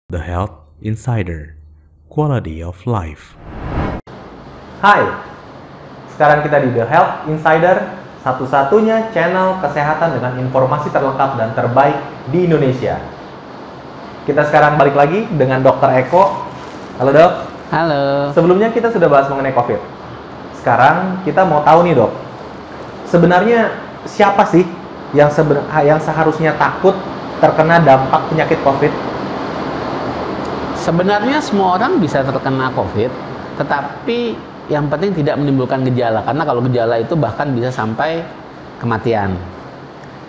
The Health Insider, Quality of Life. Hai, sekarang kita di The Health Insider, satu-satunya channel kesehatan dengan informasi terlengkap dan terbaik di Indonesia. Kita sekarang balik lagi dengan Dr. Eko. Halo dok. Halo. Sebelumnya kita sudah bahas mengenai COVID. Sekarang kita mau tahu nih dok, sebenarnya siapa sih yang seharusnya takut terkena dampak penyakit COVID? Sebenarnya semua orang bisa terkena COVID, tetapi yang penting tidak menimbulkan gejala, karena kalau gejala itu bahkan bisa sampai kematian.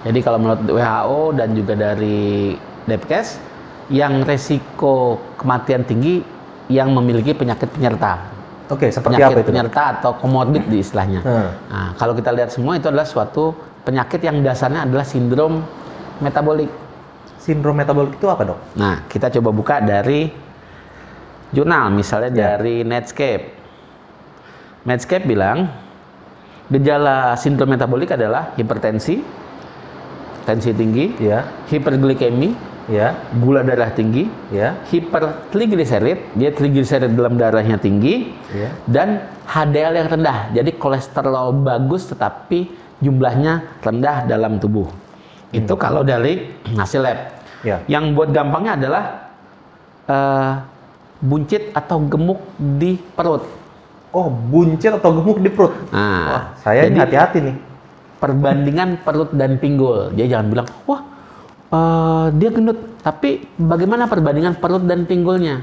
Jadi kalau menurut WHO dan juga dari Depkes, yang resiko kematian tinggi yang memiliki penyakit penyerta. Oke, seperti penyakit apa itu? Penyerta atau komorbid di istilahnya. Nah, kalau kita lihat semua itu adalah suatu penyakit yang dasarnya adalah sindrom metabolik. Sindrom metabolik itu apa dok? Nah, kita coba buka dari jurnal, misalnya dari Netscape. Netscape bilang, gejala sindrom metabolik adalah hipertensi, tensi tinggi, hiperglikemi, gula darah tinggi, hipertrigliserid, dia trigliserid dalam darahnya tinggi, dan HDL yang rendah. Jadi kolesterol bagus tetapi jumlahnya rendah dalam tubuh. Itu kalau dari hasil lab. Yang buat gampangnya adalah buncit atau gemuk di perut. Oh, buncit atau gemuk di perut. Nah, wah, saya ini hati-hati nih. Perbandingan perut dan pinggul. Dia jangan bilang, wah dia gendut. Tapi bagaimana perbandingan perut dan pinggulnya?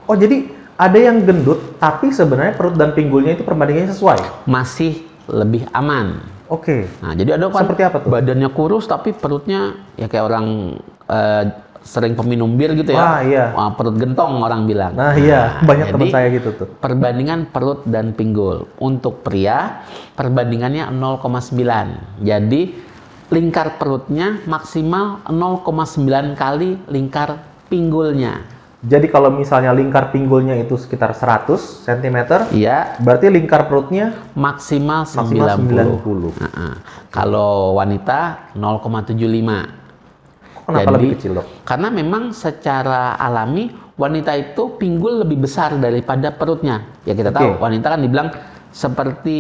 Oh, jadi ada yang gendut, tapi sebenarnya perut dan pinggulnya itu perbandingannya sesuai? Masih lebih aman. Oke. Nah, jadi ada kan seperti apa tuh? Badannya kurus tapi perutnya ya kayak orang sering peminum bir gitu ya. Wah, iya. Wah, perut gentong orang bilang. Nah, iya, banyak teman saya gitu tuh. Perbandingan perut dan pinggul. Untuk pria, perbandingannya 0,9. Jadi lingkar perutnya maksimal 0,9 kali lingkar pinggulnya. Jadi kalau misalnya lingkar pinggulnya itu sekitar 100 cm, berarti lingkar perutnya maksimal 90. Kalau wanita 0,75. Kenapa lebih kecil dok? Karena memang secara alami wanita itu pinggul lebih besar daripada perutnya. Ya kita tahu wanita kan dibilang seperti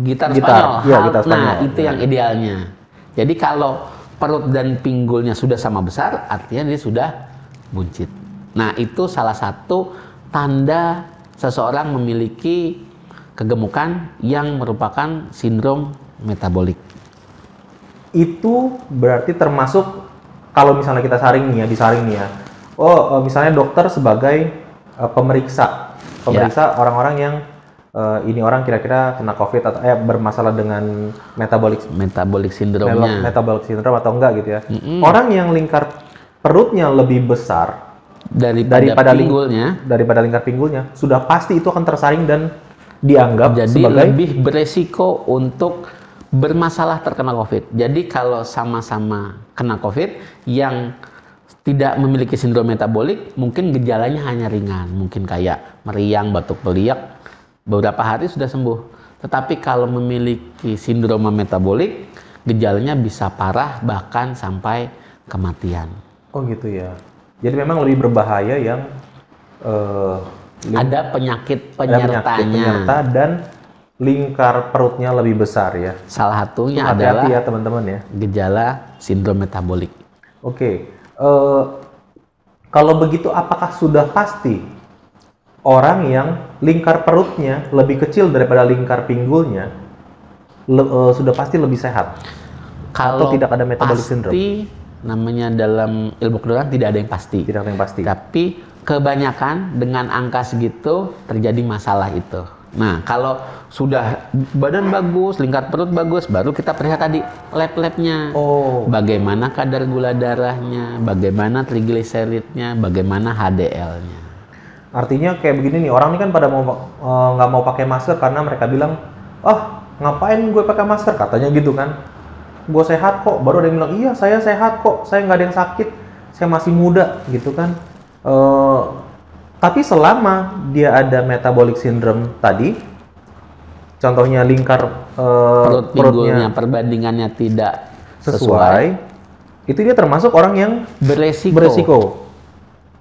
gitar Spanyol. Gitar Spanyol. Nah itu yang idealnya. Jadi kalau perut dan pinggulnya sudah sama besar, artinya dia sudah buncit. Nah, itu salah satu tanda seseorang memiliki kegemukan yang merupakan sindrom metabolik. Itu berarti termasuk kalau misalnya kita disaring nih ya. Oh, misalnya dokter sebagai pemeriksa orang-orang yang ini orang kira-kira kena COVID atau bermasalah dengan metabolic syndrome atau enggak gitu ya. Orang yang lingkar perutnya lebih besar daripada lingkar pinggulnya, sudah pasti itu akan tersaring dan dianggap sebagai lebih beresiko untuk bermasalah terkena COVID. Jadi kalau sama-sama kena COVID, yang tidak memiliki sindrom metabolik mungkin gejalanya hanya ringan, mungkin kayak meriang, batuk peliak, beberapa hari sudah sembuh. Tetapi kalau memiliki sindrom metabolik, gejalanya bisa parah bahkan sampai kematian. Oh gitu ya. Jadi memang lebih berbahaya yang ada penyakit penyerta dan lingkar perutnya lebih besar ya. Salah satunya adalah ya teman-teman ya, gejala sindrom metabolik. Oke. Kalau begitu apakah sudah pasti orang yang lingkar perutnya lebih kecil daripada lingkar pinggulnya sudah pasti lebih sehat? Kalau atau tidak ada metabolic syndrome? Namanya dalam ilmu kedokteran tidak ada yang pasti. Tidak ada yang pasti. Tapi kebanyakan dengan angka segitu terjadi masalah itu. Nah, kalau sudah badan bagus, lingkar perut bagus, baru kita periksa tadi lab-labnya. Bagaimana kadar gula darahnya, bagaimana trigliseridnya, bagaimana HDL-nya. Artinya kayak begini nih, orang ini kan pada nggak mau pakai masker karena mereka bilang, ngapain gue pakai masker, katanya gitu kan. Gue sehat kok, baru ada yang bilang, iya saya sehat kok, saya nggak ada yang sakit, saya masih muda gitu kan. Tapi selama dia ada metabolic syndrome tadi, contohnya lingkar perutnya perbandingannya tidak sesuai, itu dia termasuk orang yang beresiko.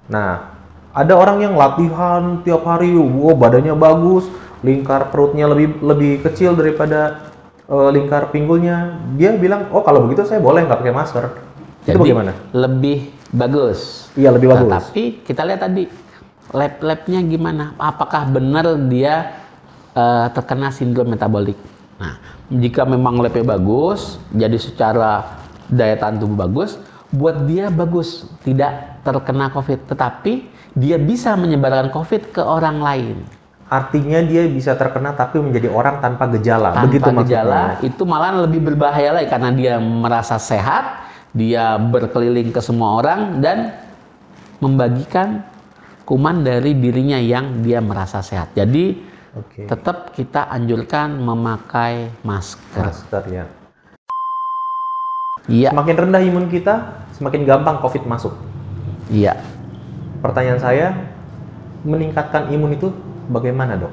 Nah, ada orang yang latihan tiap hari, wow, badannya bagus, lingkar perutnya lebih kecil daripada lingkar pinggulnya. Dia bilang, oh kalau begitu saya boleh nggak pakai masker. Itu Jadi bagaimana? lebih bagus. Iya, lebih bagus. Tapi kita lihat tadi lab-labnya gimana? Apakah benar dia terkena sindrom metabolik? Nah, jika memang labnya bagus, jadi secara daya tahan tubuh bagus, buat dia bagus, tidak terkena COVID. Tetapi dia bisa menyebarkan COVID ke orang lain. Artinya dia bisa terkena tapi menjadi orang tanpa gejala. Tanpa Begitu gejala, maksudnya. itu malah lebih berbahaya lagi karena dia merasa sehat, dia berkeliling ke semua orang dan membagikan kuman dari dirinya yang dia merasa sehat. Jadi Oke. tetap kita anjurkan memakai masker. Masker ya. Iya, Semakin rendah imun kita, semakin gampang COVID masuk. iya. Pertanyaan saya, meningkatkan imun itu bagaimana, Dok?